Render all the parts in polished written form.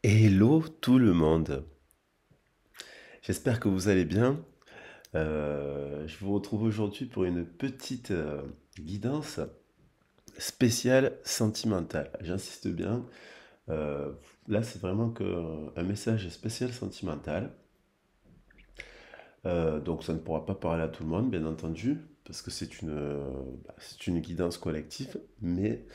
Hello tout le monde. J'espère que vous allez bien. Je vous retrouve aujourd'hui pour une petite guidance spéciale sentimentale. J'insiste bien. euh, Là, c'est vraiment un message spécial sentimental. Donc, ça ne pourra pas parler à tout le monde, bien entendu, parce que c'est une guidance collective. Mais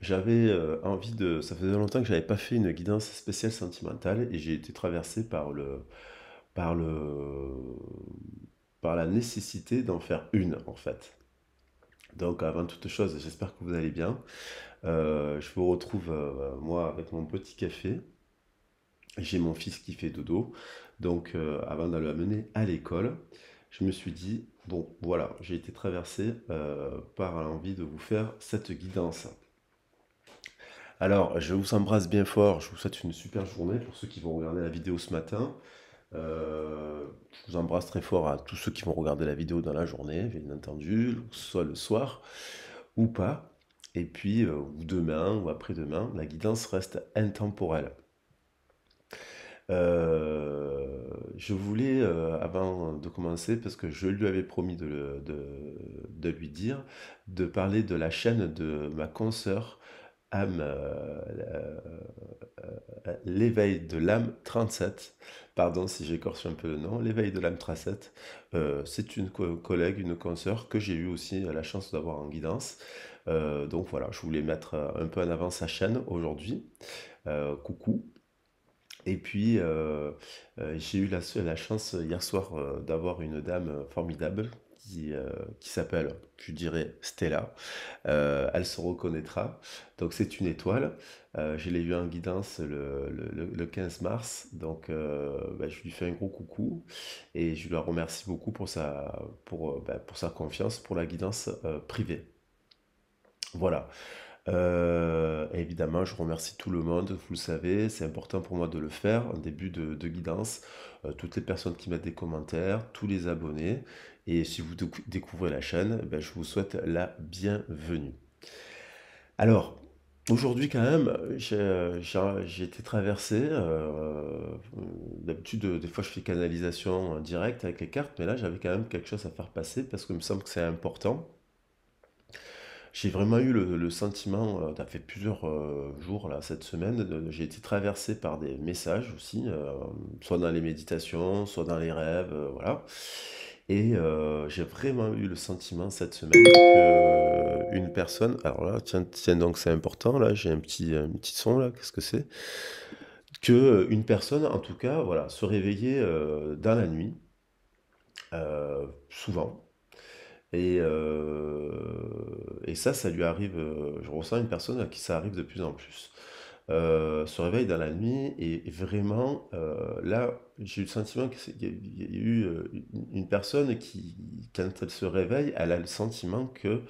j'avais envie de. Ça faisait longtemps que j'avais pas fait une guidance spéciale sentimentale et j'ai été traversé par le, par la nécessité d'en faire une, en fait. Donc, avant toute chose, j'espère que vous allez bien. Je vous retrouve, moi, avec mon petit café. J'ai mon fils qui fait dodo. Donc, avant de l'amener à l'école, je me suis dit, bon, voilà, j'ai été traversé par l'envie de vous faire cette guidance. Alors, je vous embrasse bien fort. Je vous souhaite une super journée pour ceux qui vont regarder la vidéo ce matin. Je vous embrasse très fort à tous ceux qui vont regarder la vidéo dans la journée, bien entendu, soit le soir ou pas. Et puis, ou demain ou après-demain, la guidance reste intemporelle. Je voulais, avant de commencer, parce que je lui avais promis de lui dire, de parler de la chaîne de ma consoeur âme, l'éveil de l'âme 37. Pardon si j'écorche un peu le nom, l'éveil de l'âme 37. C'est une collègue, une consoeur que j'ai eu aussi la chance d'avoir en guidance. Donc voilà, je voulais mettre un peu en avant sa chaîne aujourd'hui. Coucou. Et puis, j'ai eu la chance hier soir d'avoir une dame formidable qui s'appelle, je dirais, Stella. Elle se reconnaîtra. Donc, c'est une étoile. Je l'ai eu en guidance le 15 mars. Donc, bah, je lui fais un gros coucou et je la remercie beaucoup pour sa confiance, pour la guidance privée. Voilà. Évidemment, je remercie tout le monde, vous le savez, c'est important pour moi de le faire en début de guidance. Toutes les personnes qui mettent des commentaires, tous les abonnés. Et si vous découvrez la chaîne, ben, je vous souhaite la bienvenue. Alors, aujourd'hui quand même, j'ai été traversé. D'habitude, des fois, je fais canalisation en direct avec les cartes, mais là, j'avais quand même quelque chose à faire passer parce qu'il me semble que c'est important. J'ai vraiment eu le sentiment, ça fait plusieurs jours là, cette semaine, j'ai été traversé par des messages aussi, soit dans les méditations, soit dans les rêves, voilà. Et j'ai vraiment eu le sentiment cette semaine que une personne, alors là, tiens, tiens donc c'est important, là, j'ai un petit son là, qu'est-ce que c'est? Que une personne, en tout cas, voilà, se réveillait dans la nuit, souvent. Et ça lui arrive, je ressens une personne à qui ça arrive de plus en plus. Se réveille dans la nuit et vraiment, là, j'ai eu le sentiment qu'il y a eu une personne qui, quand elle se réveille, elle a le sentiment que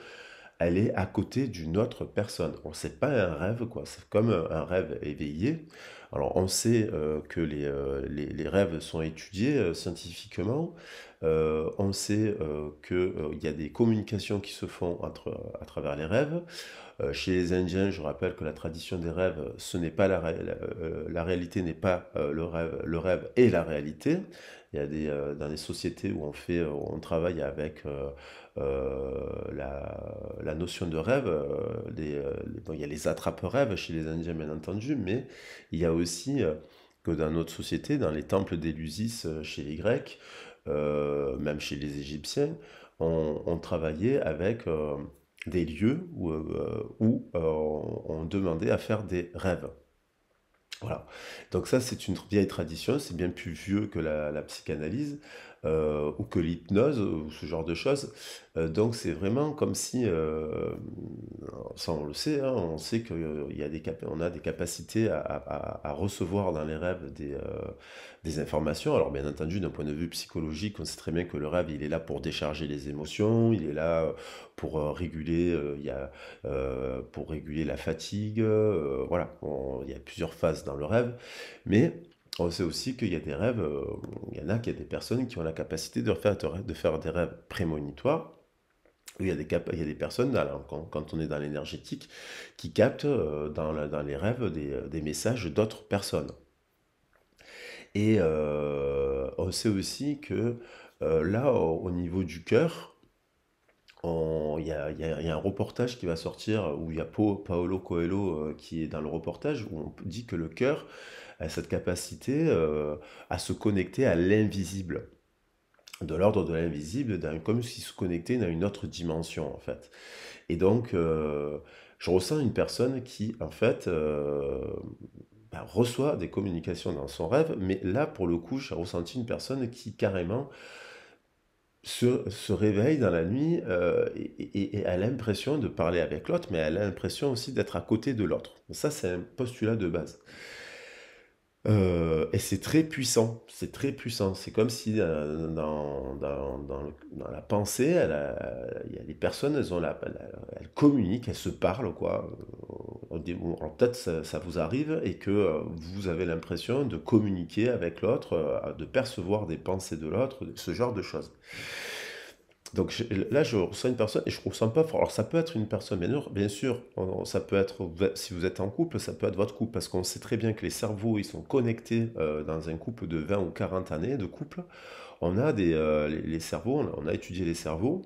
elle est à côté d'une autre personne. On c'est pas un rêve, quoi. C'est comme un rêve éveillé. Alors, on sait que les rêves sont étudiés scientifiquement. On sait qu'il y a des communications qui se font à travers les rêves. Chez les Indiens, je rappelle que la tradition des rêves, ce n'est pas la réalité n'est pas le rêve est la réalité. Il y a dans les sociétés où on travaille avec la notion de rêve. Bon, il y a les attrape-rêves chez les Indiens, bien entendu, mais il y a aussi que dans notre société, dans les temples d'Élusis chez les Grecs, même chez les Égyptiens, on travaillait avec des lieux où on demandait à faire des rêves. Voilà. Donc ça, c'est une vieille tradition, c'est bien plus vieux que la psychanalyse ou que l'hypnose ou ce genre de choses. Donc c'est vraiment comme si, ça on le sait, hein, on sait qu'il y a on a des capacités à recevoir dans les rêves des informations. Alors bien entendu, d'un point de vue psychologique, on sait très bien que le rêve, il est là pour décharger les émotions, il est là pour réguler, pour réguler la fatigue. Voilà, il y a plusieurs phases dans le rêve, mais on sait aussi qu'il y a des rêves, il y en a qui a des personnes qui ont la capacité de faire des rêves prémonitoires. Il y a des personnes, quand on est dans l'énergétique, qui captent dans les rêves des messages d'autres personnes. Et on sait aussi que là, au niveau du cœur, il y a un reportage qui va sortir où il y a Paolo Coelho qui est dans le reportage où on dit que le cœur a cette capacité à se connecter à l'invisible, de l'ordre de l'invisible, comme s'il se connectait dans une autre dimension en fait. Et donc, je ressens une personne qui, en fait, reçoit des communications dans son rêve, mais là, pour le coup, j'ai ressenti une personne qui carrément se réveille dans la nuit et a l'impression de parler avec l'autre, mais elle a l'impression aussi d'être à côté de l'autre. Ça, c'est un postulat de base. Et c'est très puissant, c'est très puissant. C'est comme si dans la pensée, il y a les personnes, elles communiquent, elles se parlent, quoi. Peut-être ça vous arrive et que vous avez l'impression de communiquer avec l'autre, de percevoir des pensées de l'autre, ce genre de choses. Donc là, je ressens une personne et je ne ressens pas fort. Alors, ça peut être une personne, bien sûr, ça peut être, si vous êtes en couple, ça peut être votre couple, parce qu'on sait très bien que les cerveaux, ils sont connectés dans un couple de 20 ou 40 années de couple. On a les cerveaux, on a étudié les cerveaux.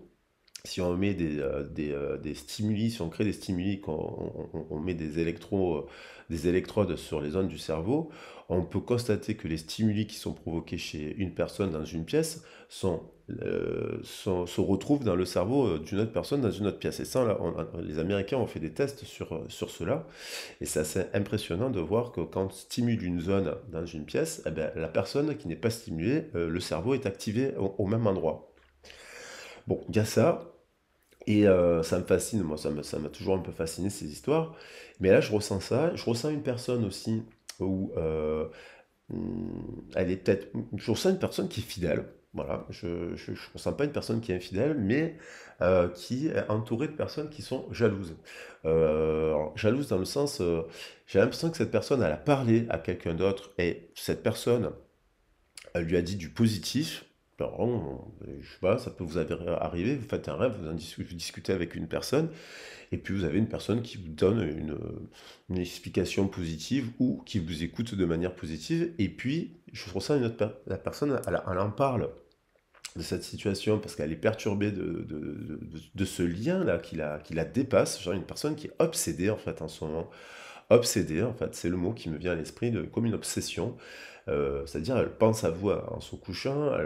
Si on met des stimuli, si on crée des stimuli, on met des électrodes sur les zones du cerveau, on peut constater que les stimuli qui sont provoqués chez une personne dans une pièce se retrouvent dans le cerveau d'une autre personne dans une autre pièce. Et ça, là, les Américains ont fait des tests sur cela, et c'est assez impressionnant de voir que quand on stimule une zone dans une pièce, eh ben, la personne qui n'est pas stimulée, le cerveau est activé au même endroit. Bon, il y a ça. Et ça me fascine, moi, ça m'a toujours un peu fasciné ces histoires. Mais là, je ressens ça. Je ressens une personne aussi où elle est peut-être. Je ressens une personne qui est fidèle. Voilà, je ressens pas une personne qui est infidèle, mais qui est entourée de personnes qui sont jalouses. Alors, jalouses dans le sens, j'ai l'impression que cette personne, elle a parlé à quelqu'un d'autre et cette personne, elle lui a dit du positif. Alors, je sais pas, ça peut vous arriver, vous faites un rêve, vous discutez avec une personne, et puis vous avez une personne qui vous donne une explication positive ou qui vous écoute de manière positive, et puis je ressens la personne, elle en parle de cette situation parce qu'elle est perturbée de ce lien-là qui la dépasse, genre une personne qui est obsédée en fait en ce moment. Obsédée, en fait, c'est le mot qui me vient à l'esprit, comme une obsession. C'est-à-dire, elle pense à vous en se couchant,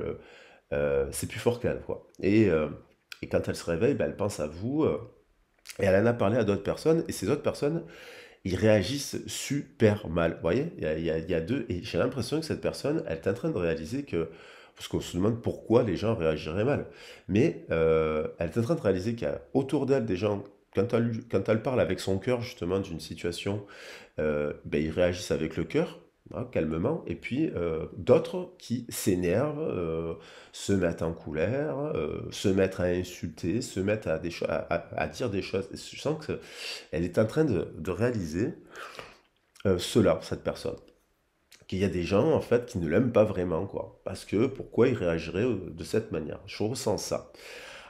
c'est plus fort qu'elle, quoi. Et quand elle se réveille, ben, elle pense à vous, et elle en a parlé à d'autres personnes, et ces autres personnes, ils réagissent super mal. Vous voyez, il y a deux, et j'ai l'impression que cette personne, elle est en train de réaliser que, parce qu'on se demande pourquoi les gens réagiraient mal, mais elle est en train de réaliser qu'il y a autour d'elle des gens, quand elle parle avec son cœur justement d'une situation, ben, ils réagissent avec le cœur, hein, calmement, et puis d'autres qui s'énervent, se mettent en colère, se mettent à insulter, se mettent à dire des choses. Et je sens qu'elle est en train de réaliser cela, cette personne. Qu'il y a des gens, en fait, qui ne l'aiment pas vraiment, quoi. Parce que pourquoi ils réagiraient de cette manière? Je ressens ça.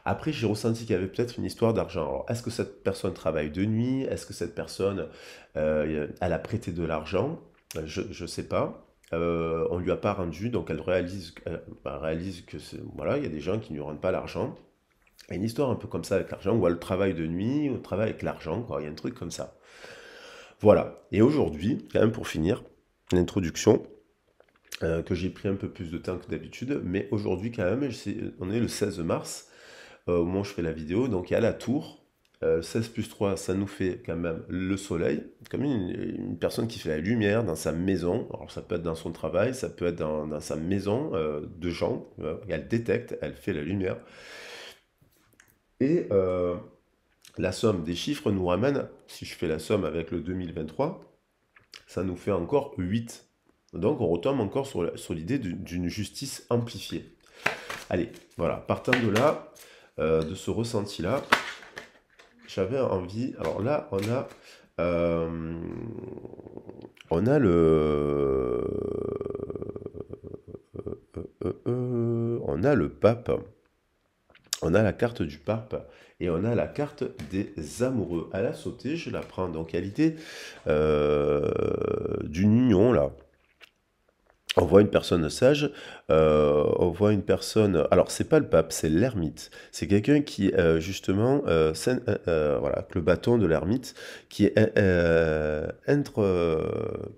Après, j'ai ressenti qu'il y avait peut-être une histoire d'argent. Alors, est-ce que cette personne travaille de nuit? Est-ce que cette personne, elle a prêté de l'argent? Je ne sais pas. On lui a pas rendu, donc elle réalise que voilà, il y a des gens qui ne lui rendent pas l'argent. Il y a une histoire un peu comme ça avec l'argent, ou elle travaille de nuit, ou elle travaille avec l'argent, quoi. Il y a un truc comme ça. Voilà. Et aujourd'hui, quand même pour finir, l'introduction, que j'ai pris un peu plus de temps que d'habitude, mais aujourd'hui quand même, on est le 16 mars, au moment où je fais la vidéo, donc il y a la tour. 16 plus 3, ça nous fait quand même le soleil, comme une personne qui fait la lumière dans sa maison. Alors ça peut être dans son travail, ça peut être dans sa maison de gens. Elle détecte, elle fait la lumière. Et la somme des chiffres nous ramène, si je fais la somme avec le 2023, ça nous fait encore 8. Donc on retombe encore sur l'idée d'une justice amplifiée. Allez, voilà, partant de là, de ce ressenti-là, j'avais envie. Alors là, on a le pape, on a la carte du pape et on a la carte des amoureux. Elle a sauté, je la prends. Donc, il y a l'idée d'une union là. On voit une personne sage, on voit une personne alors c'est pas le pape, c'est l'ermite. C'est quelqu'un qui, justement, voilà, avec le bâton de l'ermite, qui est,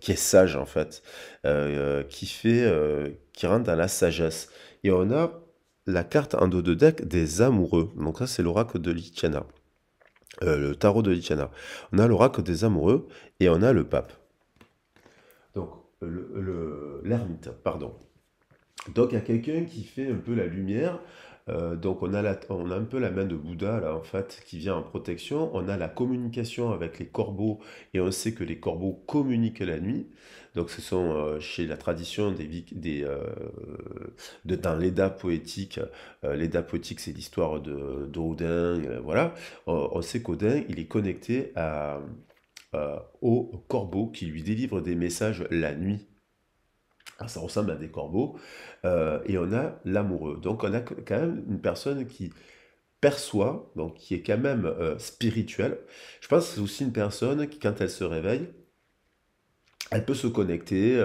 qui est sage, en fait, qui rentre dans la sagesse. Et on a la carte en dos de deck des amoureux. Donc ça, c'est l'oracle de Lichana, le tarot de Lichana. On a l'oracle des amoureux et on a le pape. Donc l'ermite, pardon. Donc il y a quelqu'un qui fait un peu la lumière. Donc on a un peu la main de Bouddha là en fait qui vient en protection. On a la communication avec les corbeaux et on sait que les corbeaux communiquent la nuit. Donc ce sont chez la tradition dans l'Edda poétique. L'Edda poétique c'est l'histoire d'Odin. Voilà. On sait qu'Odin il est connecté au corbeau qui lui délivre des messages la nuit. Alors, ça ressemble à des corbeaux. Et on a l'amoureux. Donc on a quand même une personne qui perçoit, donc qui est quand même spirituelle. Je pense que c'est aussi une personne qui, quand elle se réveille, elle peut se connecter,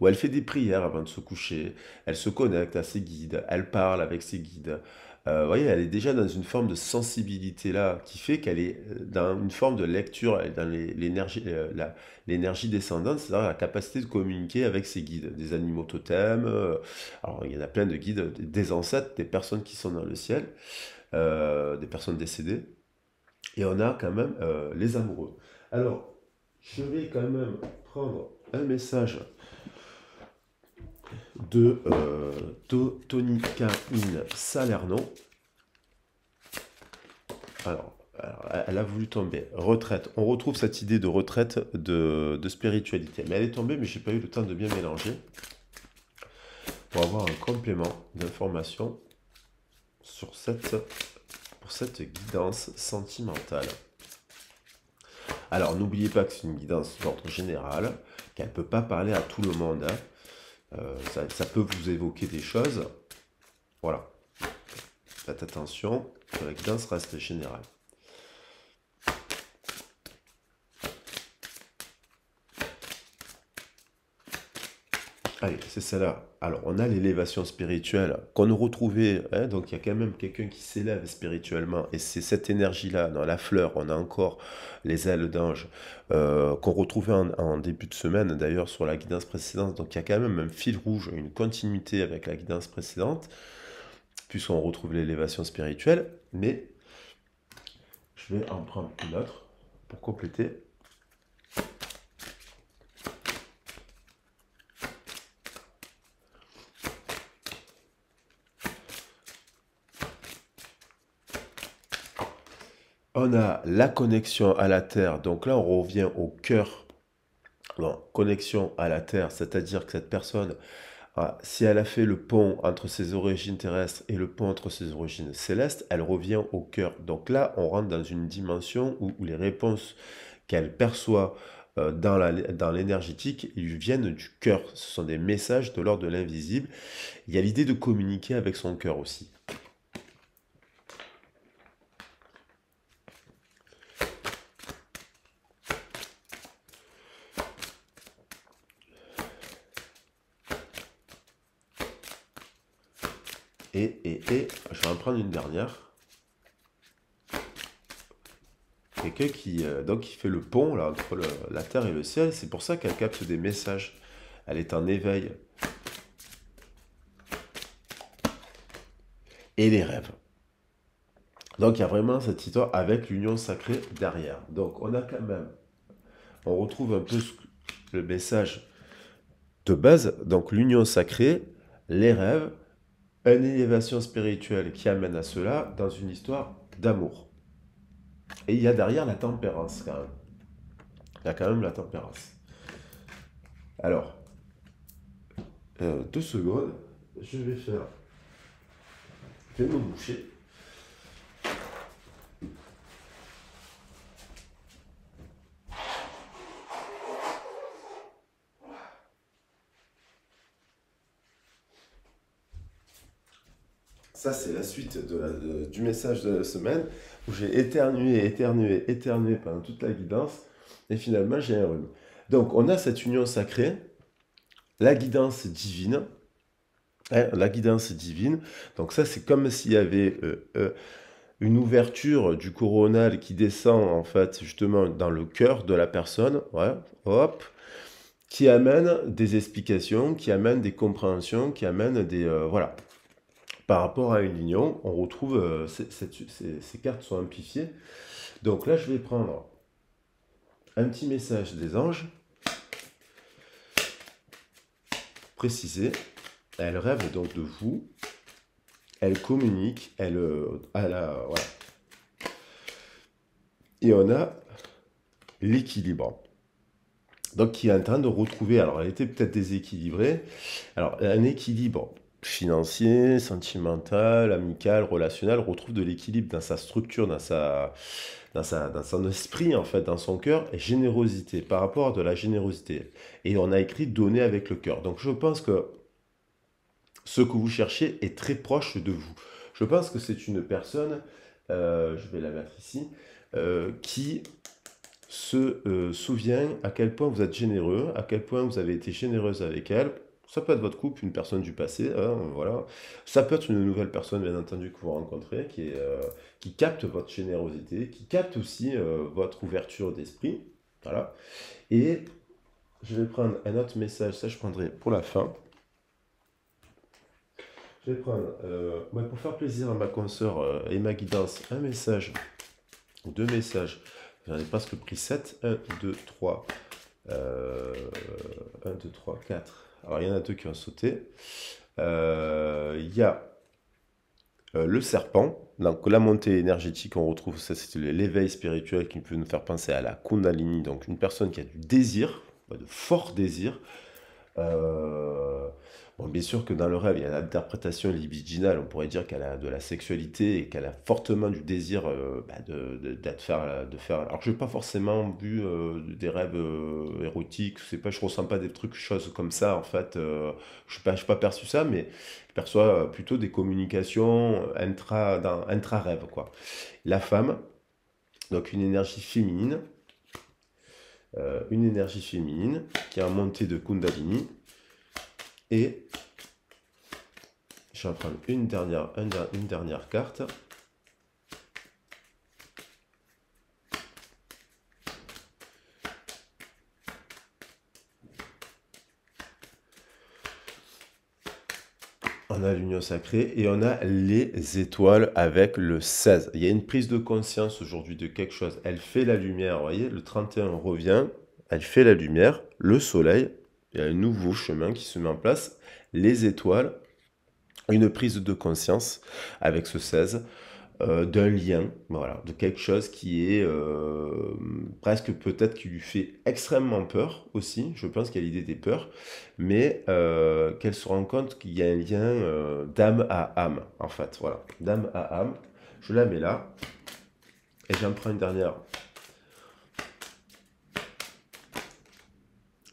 ou elle fait des prières avant de se coucher, elle se connecte à ses guides, elle parle avec ses guides. Vous voyez, elle est déjà dans une forme de sensibilité là, qui fait qu'elle est dans une forme de lecture, elle est dans l'énergie descendante, c'est-à-dire la capacité de communiquer avec ses guides, des animaux totems. Alors, il y en a plein de guides, des ancêtres, des personnes qui sont dans le ciel, des personnes décédées. Et on a quand même les amoureux. Alors, je vais quand même prendre un message de Tonica in Salerno. Alors, elle a voulu tomber. Retraite. On retrouve cette idée de retraite de spiritualité. Mais elle est tombée, mais je n'ai pas eu le temps de bien mélanger pour avoir un complément d'information pour cette guidance sentimentale. Alors, n'oubliez pas que c'est une guidance d'ordre général, qu'elle ne peut pas parler à tout le monde, hein. Ça peut vous évoquer des choses. Voilà. Faites attention que la guidance reste générale. Allez, c'est celle-là. Alors, on a l'élévation spirituelle qu'on nous retrouvait, hein, donc il y a quand même quelqu'un qui s'élève spirituellement, et c'est cette énergie-là, dans la fleur, on a encore les ailes d'ange, qu'on retrouvait en début de semaine, d'ailleurs, sur la guidance précédente. Donc, il y a quand même un fil rouge, une continuité avec la guidance précédente, puisqu'on retrouve l'élévation spirituelle, mais je vais en prendre une autre pour compléter. On a la connexion à la Terre, donc là on revient au cœur. Non, connexion à la Terre, c'est-à-dire que cette personne, si elle a fait le pont entre ses origines terrestres et le pont entre ses origines célestes, elle revient au cœur. Donc là, on rentre dans une dimension où les réponses qu'elle perçoit dans l'énergétique lui viennent du cœur. Ce sont des messages de l'ordre de l'invisible. Il y a l'idée de communiquer avec son cœur aussi. Et je vais en prendre une dernière. Quelqu'un qui fait le pont là, entre la terre et le ciel, c'est pour ça qu'elle capte des messages. Elle est en éveil. Et les rêves. Donc il y a vraiment cette histoire avec l'union sacrée derrière. Donc on retrouve un peu le message de base. Donc l'union sacrée, les rêves, une élévation spirituelle qui amène à cela dans une histoire d'amour. Et il y a derrière la tempérance quand même. Il y a quand même la tempérance. Alors, 2 secondes, je vais me boucher. Ça, c'est la suite du message de la semaine où j'ai éternué, éternué, éternué pendant toute la guidance et finalement j'ai un rhume. Donc, on a cette union sacrée, la guidance divine. Hein, la guidance divine. Donc ça, c'est comme s'il y avait une ouverture du coronal qui descend en fait justement dans le cœur de la personne, ouais, hop, qui amène des explications, qui amène des compréhensions, qui amène des voilà. Par rapport à une union, on retrouve ces cartes sont amplifiées. Donc là, je vais prendre un petit message des anges précisé. Elle rêve donc de vous. Elle communique. Voilà. Et on a l'équilibre. Donc qui est en train de retrouver. Alors elle était peut-être déséquilibrée. Alors un équilibre financier, sentimental, amical, relationnel, retrouve de l'équilibre dans sa structure, dans son esprit, en fait, dans son cœur, et générosité, par rapport à de la générosité. Et on a écrit donner avec le cœur. Donc je pense que ce que vous cherchez est très proche de vous. Je pense que c'est une personne, je vais la mettre ici, qui se souvient à quel point vous êtes généreux, à quel point vous avez été généreuse avec elle. Ça peut être votre couple, une personne du passé, hein, voilà. Ça peut être une nouvelle personne, bien entendu, que vous rencontrez, qui capte votre générosité, qui capte aussi votre ouverture d'esprit. Voilà. Et je vais prendre un autre message, ça je prendrai pour la fin. Je vais prendre, pour faire plaisir à ma consoeur et ma guidance, un message, ou deux messages. J'en ai presque pris 7. 1, 2, 3. 1, 2, 3, 4. Alors, il y en a deux qui ont sauté. Il y a le serpent. Donc, la montée énergétique, on retrouve, ça c'est l'éveil spirituel qui peut nous faire penser à la Kundalini. Donc, une personne qui a du désir, de fort désir. Bon, bien sûr que dans le rêve, il y a l'interprétation libidinale. On pourrait dire qu'elle a de la sexualité et qu'elle a fortement du désir de faire. Alors, je n'ai pas forcément vu des rêves érotiques. C'est pas, je ressens pas des trucs, choses comme ça. En fait, je n'ai pas perçu ça, mais je perçois plutôt des communications intra-rêve, quoi. La femme, donc une énergie féminine qui est en montée de Kundalini. Et je vais prendre une dernière carte. On a l'union sacrée et on a les étoiles avec le 16. Il y a une prise de conscience aujourd'hui de quelque chose. Elle fait la lumière, vous voyez, le 31 revient, elle fait la lumière, le soleil, il y a un nouveau chemin qui se met en place, les étoiles, une prise de conscience avec ce 16, d'un lien, voilà, de quelque chose qui est presque peut-être qui lui fait extrêmement peur aussi, je pense qu'il y a l'idée des peurs, mais qu'elle se rend compte qu'il y a un lien d'âme à âme, en fait, voilà, d'âme à âme. Je la mets là, et j'en prends une dernière.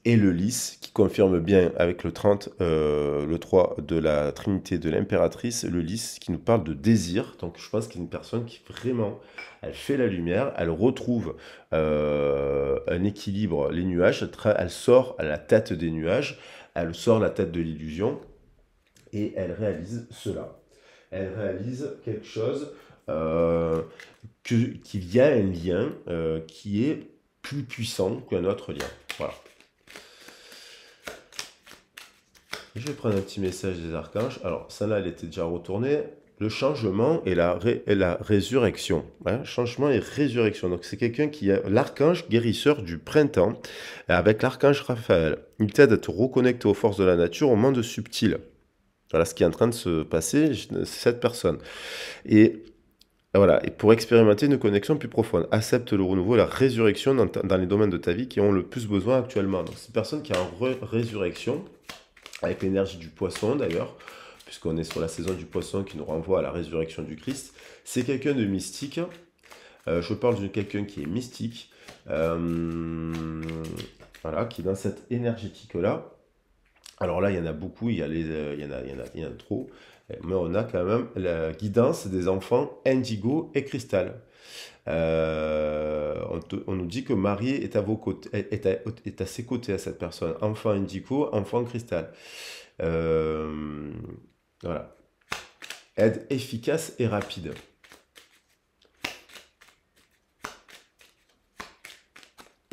Et le lys, qui confirme bien avec le 30, le 3 de la Trinité de l'impératrice, le lys qui nous parle de désir. Donc je pense qu'il y a une personne qui vraiment, elle fait la lumière, elle retrouve un équilibre, les nuages, elle sort à la tête des nuages, elle sort la tête de l'illusion, et elle réalise cela. Elle réalise quelque chose, qu'il y a un lien qui est plus puissant qu'un autre lien. Voilà. Je vais prendre un petit message des archanges. Alors, celle-là, elle était déjà retournée. Le changement et la résurrection. Hein, changement et résurrection. Donc, c'est quelqu'un qui est l'archange guérisseur du printemps avec l'archange Raphaël. Il t'aide à te reconnecter aux forces de la nature, au monde subtil. Voilà ce qui est en train de se passer, c'est cette personne. Et voilà, et pour expérimenter une connexion plus profonde, accepte le renouveau et la résurrection dans les domaines de ta vie qui ont le plus besoin actuellement. Donc, c'est une personne qui est en résurrection, avec l'énergie du poisson d'ailleurs, puisqu'on est sur la saison du poisson qui nous renvoie à la résurrection du Christ. C'est quelqu'un de mystique. Je parle de quelqu'un qui est mystique, voilà, qui est dans cette énergétique-là. Alors là, il y en a beaucoup, il y en a trop, mais on a quand même la guidance des enfants indigo et cristal. On nous dit que Marie est à vos côtés, est à ses côtés à cette personne. Enfant indigo, enfant cristal. Euh, voilà. Aide efficace et rapide.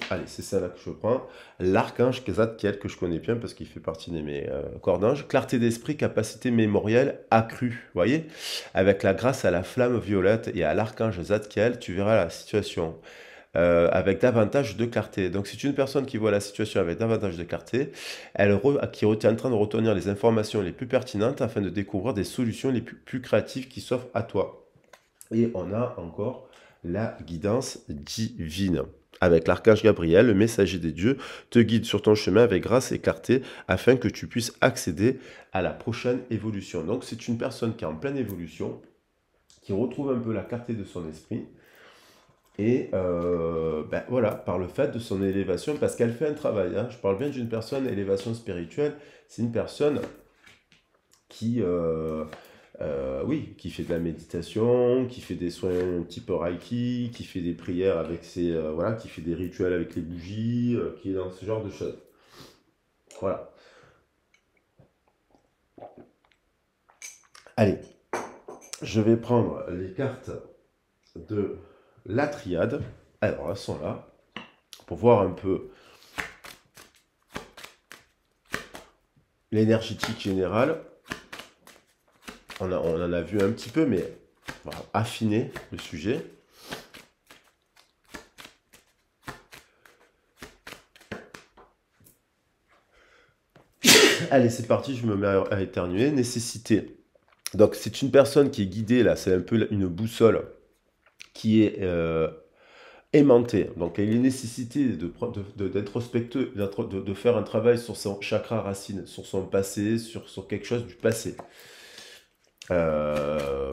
Allez, c'est celle-là que je prends. L'archange Zadkiel, que je connais bien parce qu'il fait partie de mes corps d'ange. Clarté d'esprit, capacité mémorielle accrue. Vous voyez? Avec la grâce à la flamme violette et à l'archange Zadkiel, tu verras la situation avec davantage de clarté. Donc, c'est une personne qui voit la situation avec davantage de clarté, qui est en train de retenir les informations les plus pertinentes afin de découvrir des solutions les plus créatives qui s'offrent à toi. Et on a encore la guidance divine. Avec l'archange Gabriel, le messager des dieux te guide sur ton chemin avec grâce et clarté afin que tu puisses accéder à la prochaine évolution. Donc c'est une personne qui est en pleine évolution, qui retrouve un peu la clarté de son esprit, et ben voilà, par le fait de son élévation, parce qu'elle fait un travail. Hein. Je parle bien d'une personne, élévation spirituelle, c'est une personne qui, oui, qui fait de la méditation, qui fait des soins type Reiki, qui fait des prières avec ses, voilà, qui fait des rituels avec les bougies, qui est dans ce genre de choses. Voilà. Allez, je vais prendre les cartes de la triade. Alors, elles sont là, pour voir un peu l'énergétique générale. On en a vu un petit peu, mais on va affiner le sujet. Allez, c'est parti, je me mets à éternuer. Nécessité. Donc, c'est une personne qui est guidée, là, c'est un peu une boussole qui est aimantée. Donc, il est nécessité d'introspecter, de faire un travail sur son chakra racine, sur son passé, sur quelque chose du passé. Euh,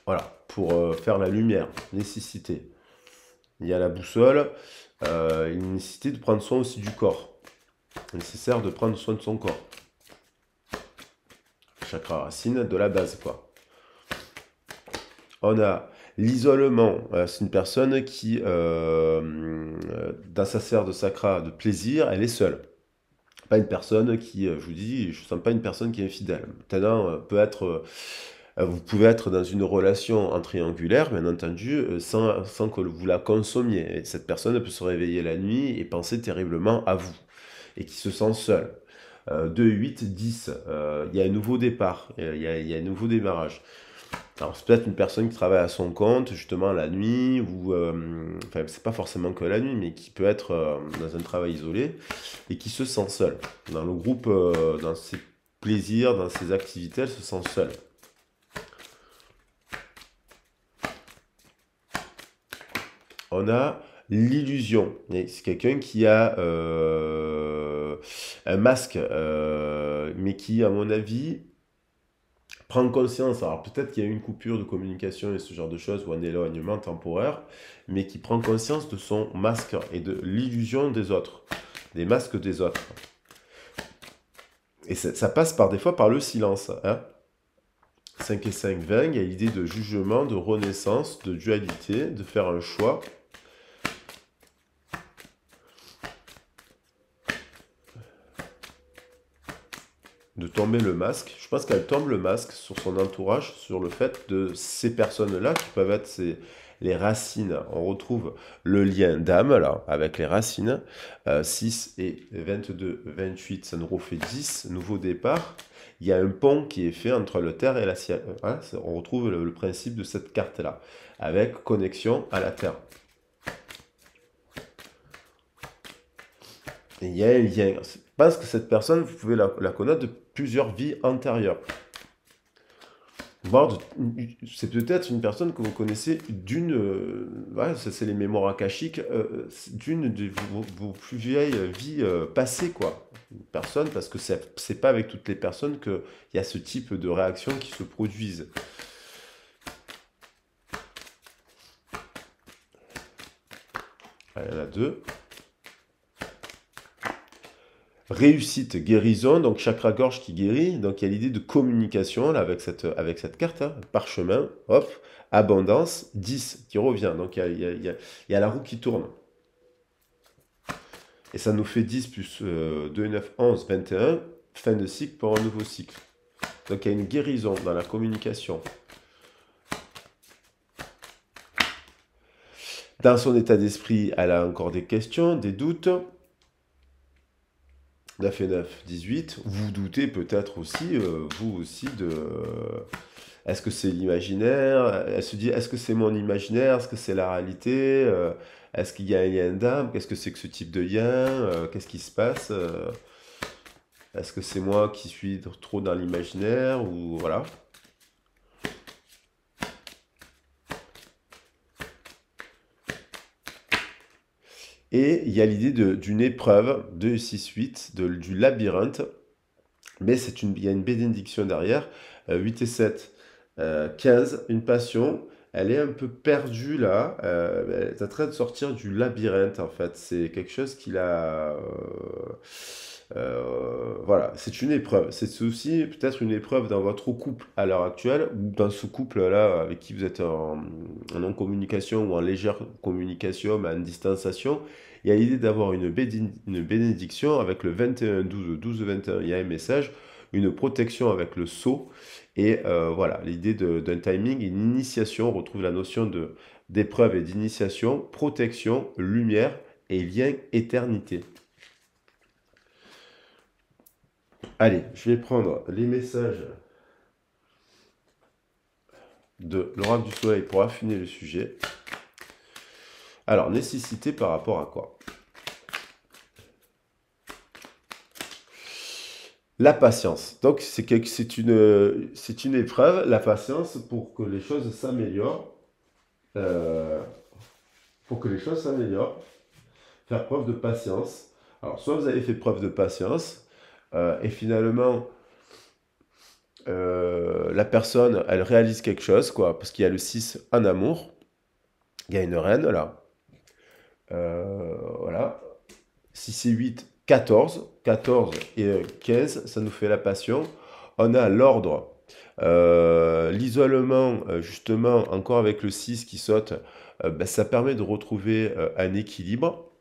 voilà, pour faire la lumière, nécessité. Il y a la boussole, il est nécessité de prendre soin aussi du corps. Nécessaire de prendre soin de son corps. Chakra racine de la base, quoi. On a l'isolement. C'est une personne qui, dans sa sphère de sacra de plaisir, elle est seule. Pas une personne qui, je vous dis, je ne sens pas une personne qui est infidèle. Maintenant, vous pouvez être dans une relation en triangulaire, bien entendu, sans que vous la consommiez. Et cette personne peut se réveiller la nuit et penser terriblement à vous, et qui se sent seule. 2, 8, 10, il y a un nouveau départ, il y a un nouveau démarrage. Alors, c'est peut-être une personne qui travaille à son compte, justement, la nuit, ou, enfin, c'est pas forcément que la nuit, mais qui peut être dans un travail isolé, et qui se sent seule. Dans le groupe, dans ses plaisirs, dans ses activités, elle se sent seule. On a l'illusion. C'est quelqu'un qui a un masque, mais qui, à mon avis, prend conscience. Alors peut-être qu'il y a eu une coupure de communication et ce genre de choses, ou un éloignement temporaire, mais qui prend conscience de son masque et de l'illusion des autres, des masques des autres. Et ça passe par des fois par le silence. Hein. 5 et 5, 20, il y a l'idée de jugement, de renaissance, de dualité, de faire un choix. De tomber le masque. Je pense qu'elle tombe le masque sur son entourage, sur le fait de ces personnes-là qui peuvent être les racines. On retrouve le lien d'âme, là, avec les racines. 6 et 22, 28, ça nous refait 10, nouveau départ. Il y a un pont qui est fait entre le terre et la ciel. Hein, on retrouve le principe de cette carte-là, avec connexion à la terre. Et il y a un lien. Je pense que cette personne, vous pouvez la connaître de plusieurs vies antérieures. C'est peut-être une personne que vous connaissez d'une, ouais, ça c'est les mémoires akashiques, d'une de vos plus vieilles vies passées, quoi. Une personne, parce que c'est pas avec toutes les personnes qu'il y a ce type de réactions qui se produisent. Il y en a deux. Réussite, guérison, donc chakra gorge qui guérit. Donc il y a l'idée de communication là, avec cette carte, hein, parchemin, hop, abondance, 10 qui revient. Donc il y a la roue qui tourne. Et ça nous fait 10 plus 2, 9, 11, 21, fin de cycle pour un nouveau cycle. Donc il y a une guérison dans la communication. Dans son état d'esprit, elle a encore des questions, des doutes. 9 et 9, 18. Vous doutez peut-être aussi, vous aussi, de... est-ce que c'est l'imaginaire? Elle se dit, est-ce que c'est mon imaginaire? Est-ce que c'est la réalité? Est-ce qu'il y a un lien d'âme? Qu'est-ce que c'est que ce type de lien? Qu'est-ce qui se passe? Est-ce que c'est moi qui suis trop dans l'imaginaire? Ou voilà. Et il y a l'idée d'une épreuve, 2, 6, 8, du labyrinthe. Mais il y a une bénédiction derrière. 8 et 7, 15, une passion. Elle est un peu perdue là. Elle est en train de sortir du labyrinthe en fait. C'est quelque chose qu'il a. Voilà, c'est une épreuve. C'est aussi peut-être une épreuve dans votre couple à l'heure actuelle, ou dans ce couple-là avec qui vous êtes en non-communication ou en légère communication, mais en distanciation. Il y a l'idée d'avoir une bénédiction avec le 21-12, 12-21. Il y a un message, une protection avec le sceau. Et voilà, l'idée d'un timing, une initiation. On retrouve la notion d'épreuve et d'initiation, protection, lumière et lien éternité. Allez, je vais prendre les messages de l'oracle du soleil pour affiner le sujet. Alors, nécessité par rapport à quoi? La patience. Donc, c'est une épreuve, la patience, pour que les choses s'améliorent. Euh, pour que les choses s'améliorent, faire preuve de patience. Alors, soit vous avez fait preuve de patience, et finalement, la personne, elle réalise quelque chose, quoi, parce qu'il y a le 6 en amour. Il y a une reine, là. Voilà. 6 et 8, 14. 14 et 15, ça nous fait la passion. On a l'ordre. L'isolement, justement, encore avec le 6 qui saute, ben, ça permet de retrouver un équilibre.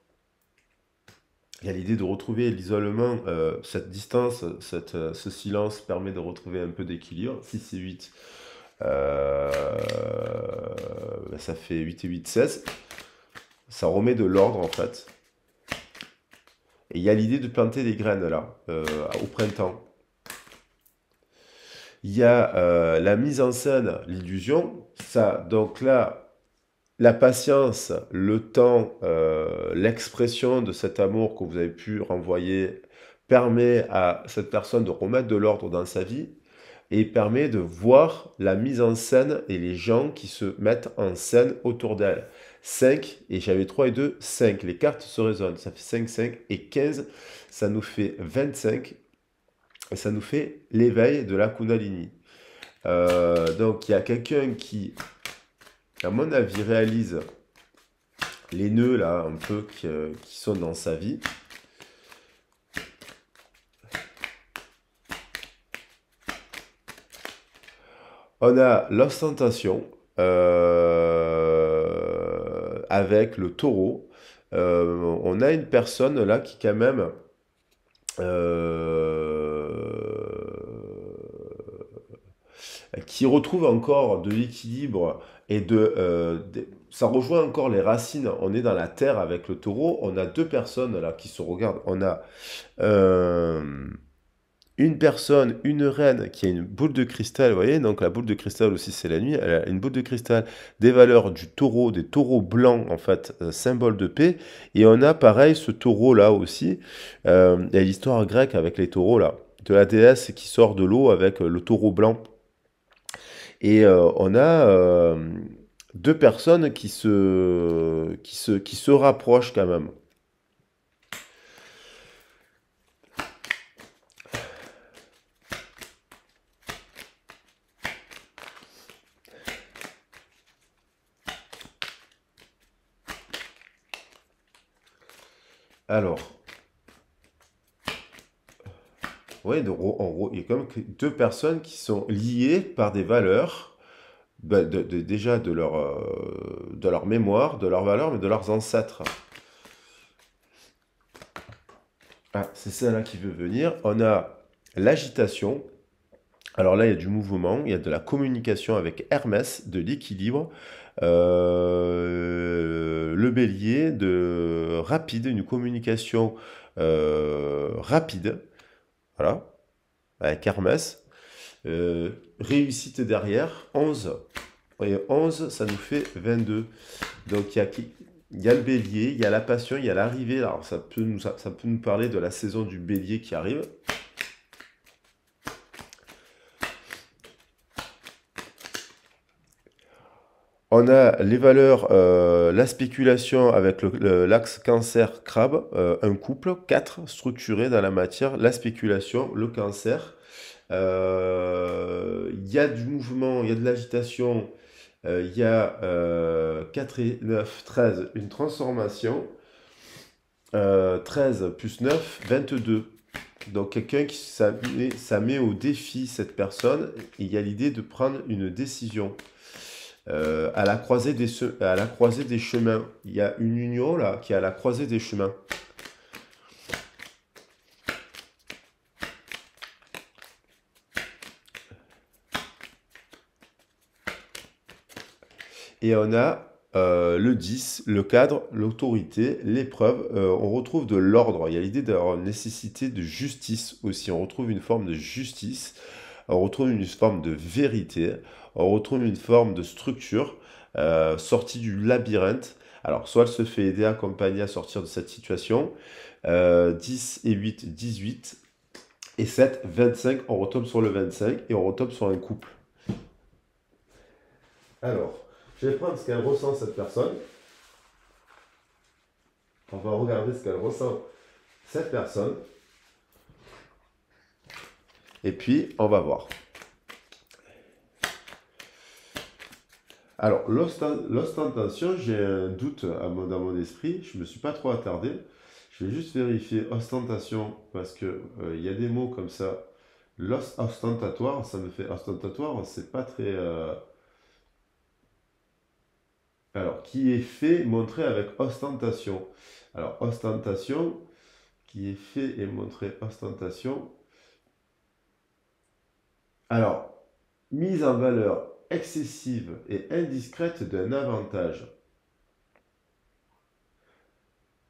Il y a l'idée de retrouver l'isolement, cette distance, ce silence permet de retrouver un peu d'équilibre. 6 et 8, ben, ça fait 8 et 8, 16. Ça remet de l'ordre en fait. Et il y a l'idée de planter des graines là, au printemps. Il y a la mise en scène, l'illusion. Ça, donc là, la patience, le temps, l'expression de cet amour que vous avez pu renvoyer permet à cette personne de remettre de l'ordre dans sa vie et permet de voir la mise en scène et les gens qui se mettent en scène autour d'elle. 5, et j'avais 3 et 2, 5. Les cartes se résonnent. Ça fait 5, 5 et 15, ça nous fait 25 et ça nous fait l'éveil de la Kundalini. Donc il y a quelqu'un qui, à mon avis, réalise les nœuds là un peu qui sont dans sa vie. On a l'ostentation avec le taureau. On a une personne là qui quand même qui retrouve encore de l'équilibre et ça rejoint encore les racines. On est dans la terre avec le taureau. On a deux personnes là qui se regardent. On a euh, une personne, une reine qui a une boule de cristal, vous voyez, donc la boule de cristal aussi c'est la nuit, elle a une boule de cristal des valeurs du taureau, des taureaux blancs en fait, symbole de paix, et on a pareil ce taureau là aussi, il y a l'histoire grecque avec les taureaux là, de la déesse qui sort de l'eau avec le taureau blanc, et on a deux personnes qui se rapprochent quand même. Alors, Ouais, il y a comme deux personnes qui sont liées par des valeurs, bah, déjà de leur mémoire, de leurs valeurs, mais de leurs ancêtres. Ah, c'est celle-là qui veut venir. On a l'agitation. Alors là, il y a du mouvement, il y a de la communication avec Hermès, de l'équilibre. Le bélier, de rapide, une communication rapide. Voilà, avec Hermès. Réussite derrière, 11. Et 11, ça nous fait 22. Donc il y a le bélier, il y a la passion, il y a l'arrivée. Alors ça peut nous parler de la saison du bélier qui arrive. On a les valeurs, la spéculation avec l'axe cancer-crabe, un couple, 4 structuré dans la matière, la spéculation, le cancer. Il y a du mouvement, il y a de l'agitation, il y a 4 et 9, 13, une transformation. 13 plus 9, 22. Donc quelqu'un qui ça met au défi cette personne, et il y a l'idée de prendre une décision. À la croisée à la croisée des chemins. Il y a une union là qui est à la croisée des chemins. Et on a le 10, le cadre, l'autorité, l'épreuve. On retrouve de l'ordre. Il y a l'idée d'avoir une nécessité de justice aussi. On retrouve une forme de justice. On retrouve une forme de vérité. On retrouve une forme de structure sortie du labyrinthe. Alors, soit elle se fait aider, accompagner à sortir de cette situation. 10 et 8, 18. Et 7, 25. On retombe sur le 25 et on retombe sur un couple. Alors, je vais prendre ce qu'elle ressent, cette personne. On va regarder ce qu'elle ressent, cette personne. Et puis, on va voir. Alors, l'ostentation, j'ai un doute dans mon esprit. Je ne me suis pas trop attardé. Je vais juste vérifier ostentation parce que il y a des mots comme ça. Ostentatoire, ça me fait ostentatoire, c'est pas très. Alors, qui est fait, montré avec ostentation. Alors, ostentation, qui est fait et montré ostentation. Alors, mise en valeur excessive et indiscrète d'un avantage.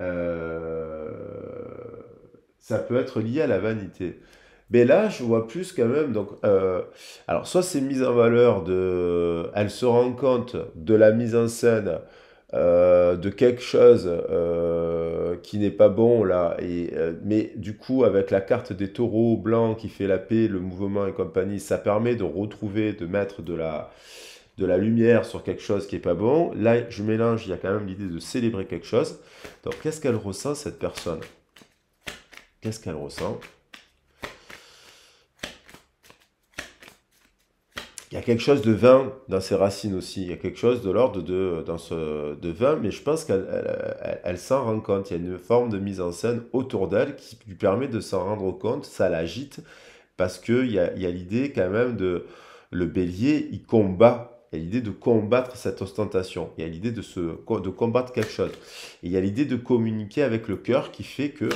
Euh, Ça peut être lié à la vanité. Mais là, je vois plus quand même. Donc, alors, soit c'est mise en valeur de. Elle se rend compte de la mise en scène de quelque chose qui n'est pas bon là. Mais du coup, avec la carte des taureaux blancs qui fait la paix, le mouvement et compagnie, ça permet de retrouver, de mettre de la lumière sur quelque chose qui n'est pas bon. Là, je mélange, il y a quand même l'idée de célébrer quelque chose. Donc, qu'est-ce qu'elle ressent, cette personne? Qu'est-ce qu'elle ressent? Il y a quelque chose de vain dans ses racines aussi. Il y a quelque chose de l'ordre de vain, mais je pense qu'elle s'en rend compte. Il y a une forme de mise en scène autour d'elle qui lui permet de s'en rendre compte. Ça l'agite parce il y a l'idée quand même de. Le bélier, il combat. Il y a l'idée de combattre cette ostentation. Il y a l'idée de combattre quelque chose. Et il y a l'idée de communiquer avec le cœur qui fait que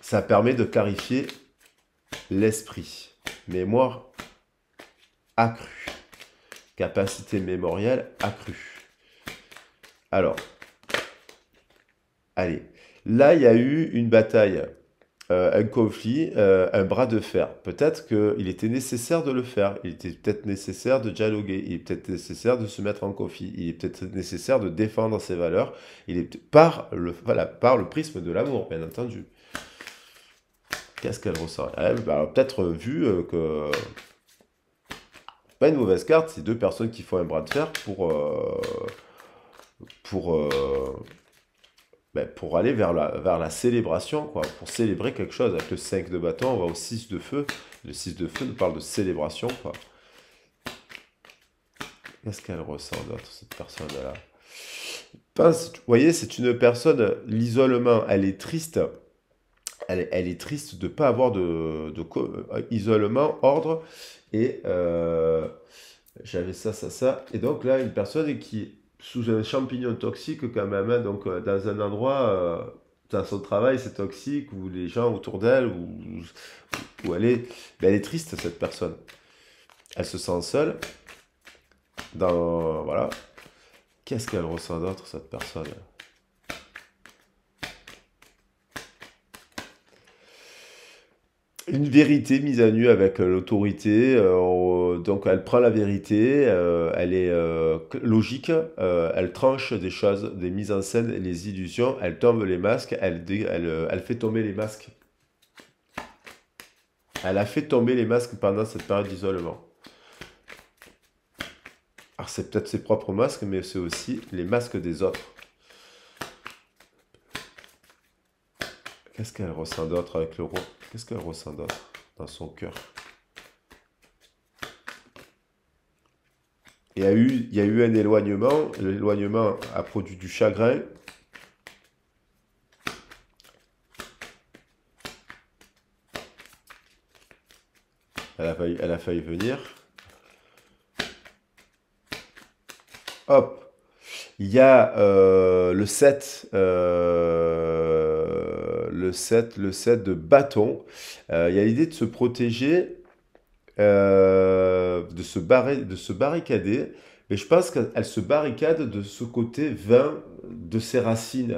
ça permet de clarifier l'esprit. Mémoire accrue. Capacité mémorielle accrue. Alors, allez. Là, il y a eu une bataille, un conflit, un bras de fer. Peut-être qu'il était nécessaire de le faire. Il était peut-être nécessaire de dialoguer. Il est peut-être nécessaire de se mettre en conflit. Il est peut-être nécessaire de défendre ses valeurs. Il est voilà, par le prisme de l'amour, bien entendu. Qu'est-ce qu'elle ressent? Elle a peut-être vu que pas une mauvaise carte, c'est deux personnes qui font un bras de fer pour, pour aller vers la célébration, quoi, pour célébrer quelque chose. Avec le 5 de bâton, on va au 6 de feu. Le 6 de feu nous parle de célébration, quoi. Qu'est-ce qu'elle ressent d'autre, cette personne-là? Vous voyez, c'est une personne, l'isolement, elle est triste. elle est triste de ne pas avoir isolement, ordre. Et j'avais ça, ça, ça. Et donc là, une personne qui est sous un champignon toxique quand même, hein, donc dans un endroit, dans son travail, c'est toxique, ou les gens autour d'elle, ou elle est triste, cette personne. Elle se sent seule. Voilà. Qu'est-ce qu'elle ressent d'autre, cette personne? Une vérité mise à nu avec l'autorité, donc elle prend la vérité, elle est logique, elle tranche des choses, des mises en scène, les illusions, elle tombe les masques, elle fait tomber les masques. Elle a fait tomber les masques pendant cette période d'isolement. Alors c'est peut-être ses propres masques, mais c'est aussi les masques des autres. Qu'est-ce qu'elle ressent d'autre avec le roi? Qu'est-ce qu'elle ressent d'autre dans son cœur? Il y a eu un éloignement. L'éloignement a produit du chagrin. Elle a failli venir. Hop. Il y a le 7 de bâton. Il y a l'idée de se protéger, de se barricader. Mais je pense qu'elle se barricade de ce côté vain de ses racines.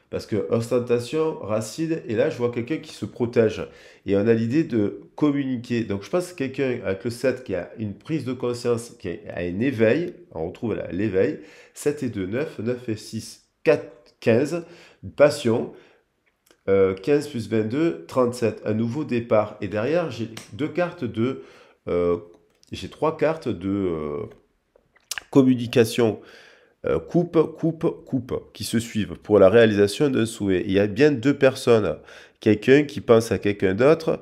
Parce que ostentation, racine, et là je vois quelqu'un qui se protège. Et on a l'idée de communiquer. Donc je pense que quelqu'un avec le 7 qui a une prise de conscience, qui a un éveil, on retrouve là l'éveil, 7 et 2, 9, 9 et 6, 4, 15, une passion, 15 plus 22, 37, un nouveau départ. Et derrière j'ai deux cartes euh, j'ai trois cartes de communication, coupe, qui se suivent pour la réalisation d'un souhait. Il y a bien deux personnes, quelqu'un qui pense à quelqu'un d'autre,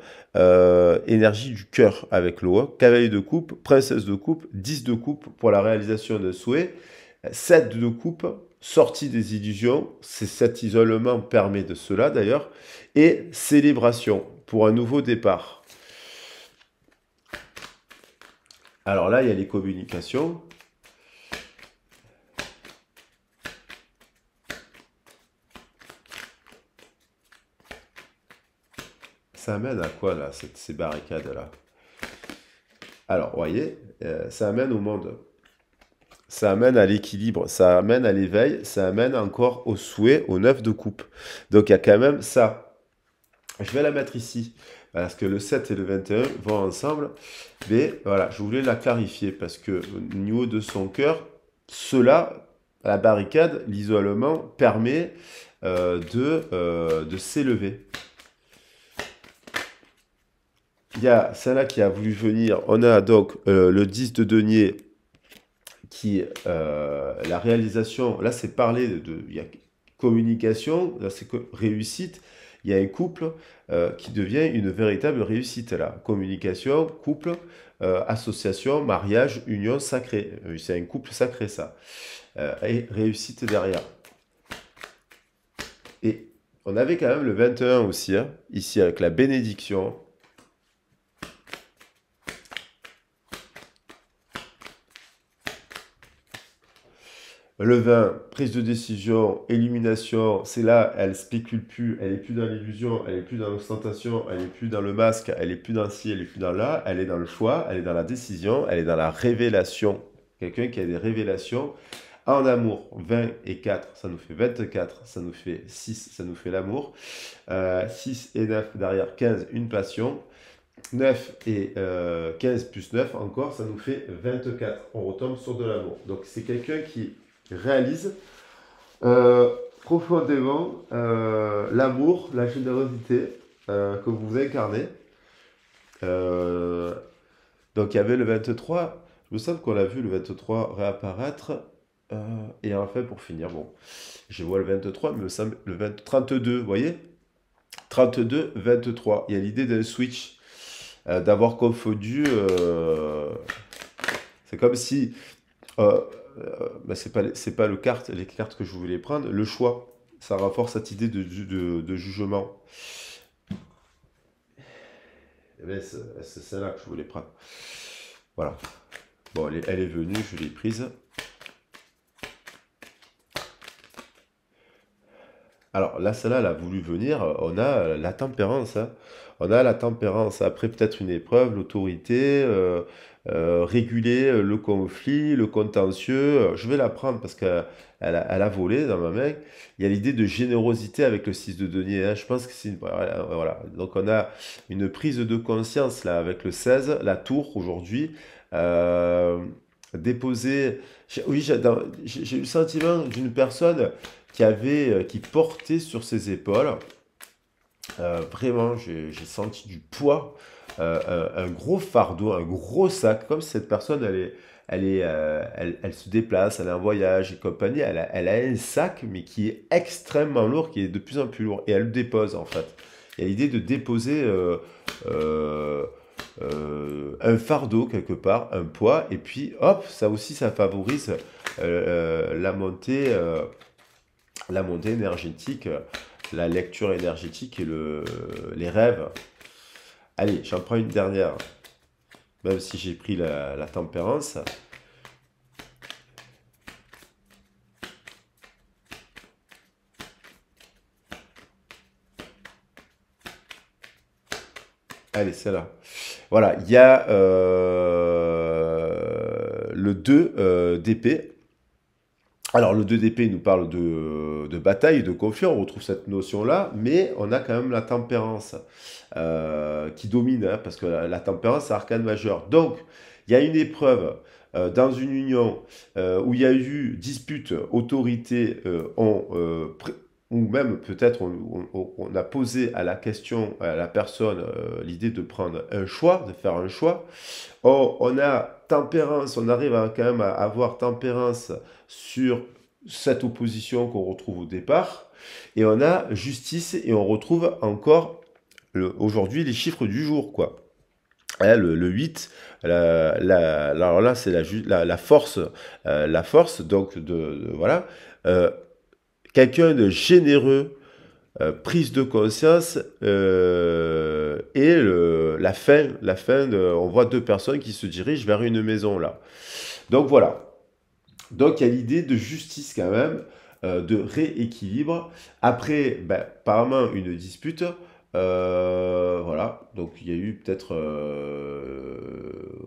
énergie du cœur avec l'eau, cavalier de coupe, princesse de coupe, 10 de coupe pour la réalisation d'un souhait, 7 de coupe, sortie des illusions, c'est cet isolement permet de cela d'ailleurs, et célébration pour un nouveau départ. Alors là, il y a les communications. Ça amène à quoi là, ces barricades-là? Alors, vous voyez, ça amène au monde, ça amène à l'équilibre, ça amène à l'éveil, ça amène encore au souhait, au 9 de coupe. Donc il y a quand même ça. Je vais la mettre ici, parce que le 7 et le 21 vont ensemble. Mais voilà, je voulais la clarifier, parce que au niveau de son cœur, cela, la barricade, l'isolement, permet de s'élever. Il y a celle-là qui a voulu venir. On a donc le 10 de denier qui, la réalisation, là c'est parler il y a communication, là c'est réussite. Il y a un couple qui devient une véritable réussite là. Communication, couple, association, mariage, union sacrée. C'est un couple sacré ça. Et réussite derrière. Et on avait quand même le 21 aussi, hein, ici avec la bénédiction. Le 20, prise de décision, élimination, c'est là, elle spécule plus, elle est plus dans l'illusion, elle est plus dans l'ostentation, elle est plus dans le masque, elle est plus dans ci, elle est plus dans là, elle est dans le choix, elle est dans la décision, elle est dans la révélation. Quelqu'un qui a des révélations. En amour, 20 et 4, ça nous fait 24, ça nous fait 6, ça nous fait l'amour. 6 et 9 derrière 15, une passion. 9 et 15 plus 9 encore, ça nous fait 24. On retombe sur de l'amour. Donc c'est quelqu'un qui réalise profondément l'amour, la générosité que vous incarnez. Euh, donc il y avait le 23, je me semble qu'on a vu le 23 réapparaître. Et en fait, pour finir, bon, je vois le 23, mais il me semble le 32, vous voyez? 32, 23. Il y a l'idée d'un switch, d'avoir confondu. C'est comme si bah, c'est pas les cartes que je voulais prendre. Le choix, ça renforce cette idée de jugement. ben, c'est celle-là que je voulais prendre. Voilà. Bon, elle est venue, je l'ai prise. Alors là, celle-là, elle a voulu venir. On a la tempérance, hein. On a la tempérance. Après, peut-être une épreuve, l'autorité, réguler le conflit, le contentieux. Je vais la prendre parce elle a volé dans ma main. Il y a l'idée de générosité avec le 6 de denier, hein. Je pense que c'est une... Voilà, voilà. Donc on a une prise de conscience là avec le 16, la tour aujourd'hui. Euh, déposer... Oui, j'ai eu le sentiment d'une personne qui portait sur ses épaules. Vraiment, j'ai senti du poids, un gros fardeau, un gros sac, comme si cette personne, elle se déplace, elle est en voyage et compagnie, elle a un sac, mais qui est extrêmement lourd, qui est de plus en plus lourd, et elle le dépose en fait. Il y a l'idée de déposer euh, un fardeau quelque part, un poids, et puis hop, ça aussi, ça favorise la montée énergétique, la lecture énergétique et les rêves. Allez, j'en prends une dernière, même si j'ai pris la tempérance. Allez, celle-là. Voilà, il y a le 2 d'épée. Alors, le 2 d'épée nous parle de bataille, de conflit, on retrouve cette notion-là, mais on a quand même la tempérance qui domine, hein, parce que la tempérance, c'est arcane majeur. Donc, il y a une épreuve dans une union où il y a eu dispute, autorité, ou même peut-être on a posé à la question, à la personne, l'idée de prendre un choix, de faire un choix. Or, on a tempérance, on arrive quand même à avoir tempérance sur cette opposition qu'on retrouve au départ. Et on a justice et on retrouve encore aujourd'hui les chiffres du jour, quoi. Hein, le 8, alors là, c'est la force, donc voilà. Euh, quelqu'un de généreux, prise de conscience et on voit deux personnes qui se dirigent vers une maison là. Donc voilà. Donc il y a l'idée de justice quand même, de rééquilibre. Après, ben, apparemment une dispute. Voilà, donc il y a eu peut-être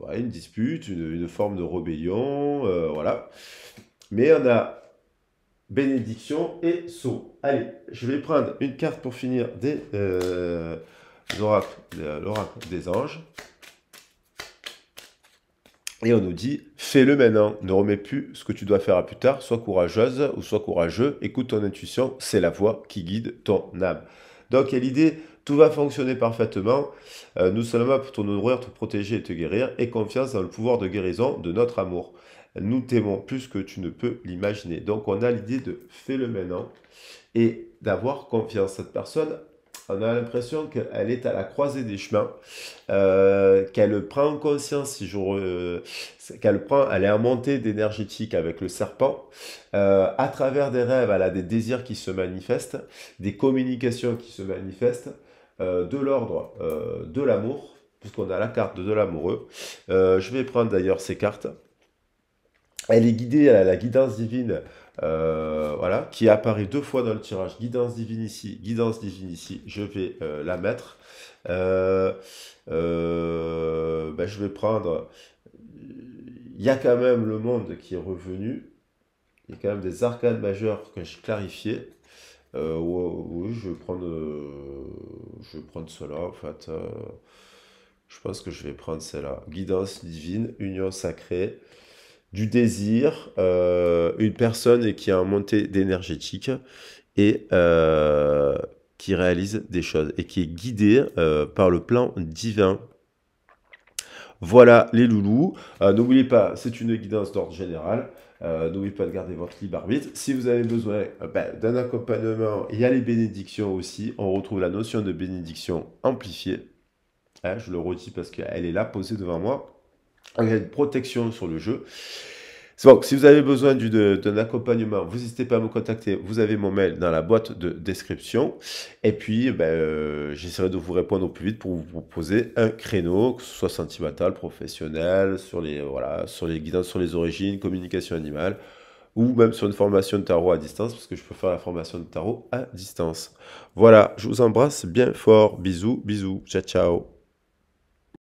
ouais, une dispute, une forme de rébellion, voilà. Mais on a bénédiction et sceau. Allez, je vais prendre une carte pour finir l'oracle des anges. Et on nous dit, fais-le maintenant, ne remets plus ce que tu dois faire à plus tard, sois courageuse ou sois courageux, écoute ton intuition, c'est la voix qui guide ton âme. Donc il y a l'idée, tout va fonctionner parfaitement, nous sommes là pour te nourrir, te protéger et te guérir, et confiance dans le pouvoir de guérison de notre amour. Nous t'aimons plus que tu ne peux l'imaginer. Donc on a l'idée de fais-le maintenant, et d'avoir confiance. Cette personne, on a l'impression qu'elle est à la croisée des chemins, qu'elle prend conscience, elle est en montée d'énergétique avec le serpent. À travers des rêves, elle a des désirs qui se manifestent, des communications qui se manifestent, de l'ordre de l'amour, puisqu'on a la carte de l'amoureux. Je vais prendre d'ailleurs ces cartes. Elle est guidée, elle a la guidance divine, voilà, qui apparaît deux fois dans le tirage. Guidance divine ici. Je vais la mettre. Euh, ben, je vais prendre. Il y a quand même le monde qui est revenu. Il y a quand même des arcanes majeures que j'ai clarifiées. Oui, je vais prendre cela en fait. Je pense que je vais prendre celle-là. Guidance divine, union sacrée du désir, une personne qui a une montée d'énergétique et qui réalise des choses et qui est guidée par le plan divin. Voilà les loulous. N'oubliez pas, c'est une guidance d'ordre général. N'oubliez pas de garder votre libre arbitre. Si vous avez besoin d'un accompagnement, il y a les bénédictions aussi. On retrouve la notion de bénédiction amplifiée. Hein, je le redis parce qu'elle est là posée devant moi. Il y a une protection sur le jeu. C'est bon, si vous avez besoin d'un accompagnement, vous n'hésitez pas à me contacter. Vous avez mon mail dans la boîte de description. Et puis, ben, j'essaierai de vous répondre au plus vite pour vous proposer un créneau, que ce soit sentimental, professionnel, sur les, voilà, sur les guidances sur les origines, communication animale, ou même sur une formation de tarot à distance, parce que je peux faire la formation de tarot à distance. Voilà, je vous embrasse bien fort. Bisous, bisous. Ciao, ciao.